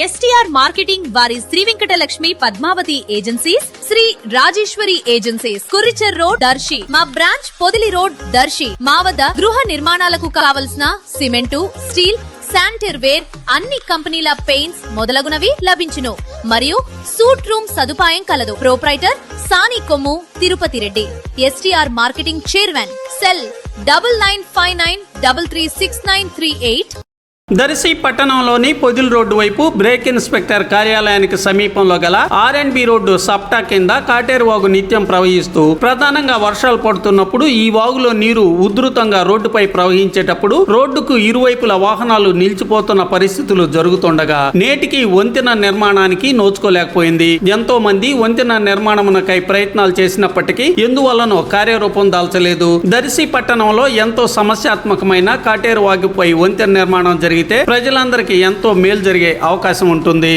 STR marketing వారి Sri Venkatalakshmi Padmavathi agencies, Sri Rajeshwari agencies, Kurichedu road Darsi, మా branch Podili road Darsi. మా వద్ద గృహ నిర్మాణాలకు కావలసిన సిమెంటు, స్టీల్, శానిటరీ వేర్, అన్ని కంపెనీల పెయింట్స్ మొదలగునవి లభించును. మరియు సూట్ రూమ్ సదుపాయం కలదు. Proprietor Sanikommu Tirupati Reddy. STR marketing chairman. Cell 9959336938. Darsi పట్టణంలోని పొదిలి రోడ్డు వైపు బ్రేక్ ఇన్స్పెక్టర్ కార్యాలయానికి సమీపంలో గల R&B రోడ్డు సప్టా కింద కాటేరు వాగు నిత్యం ప్రవహిస్తూ ప్రధానంగా వర్షాలు పడుతున్నప్పుడు ఈ వాగులో నీరు ఉధృతంగా రోడ్డుపై ప్రవహించేటప్పుడు రోడ్డుకు ఇరువైపుల వాహనాలు నిలిచిపోతున్న పరిస్థితులు జరుగుతుండగా నేటికి వంతెన నిర్మాణానికి నోచుకోలేకపోయింది. ఎంతో మంది వంతెన నిర్మాణమునకై ప్రయత్నాలు చేసినప్పటికీ ఎందువల్లనో కార్యరూపం దాల్చలేదు. దర్శి పట్టణంలో ఎంతో సమస్యాత్మకమైన కాటేరు వాగుపై వంతెన నిర్మాణం జరిగితే ప్రజలందరికీ ఎంతో మేలు జరిగే అవకాశం ఉంటుంది.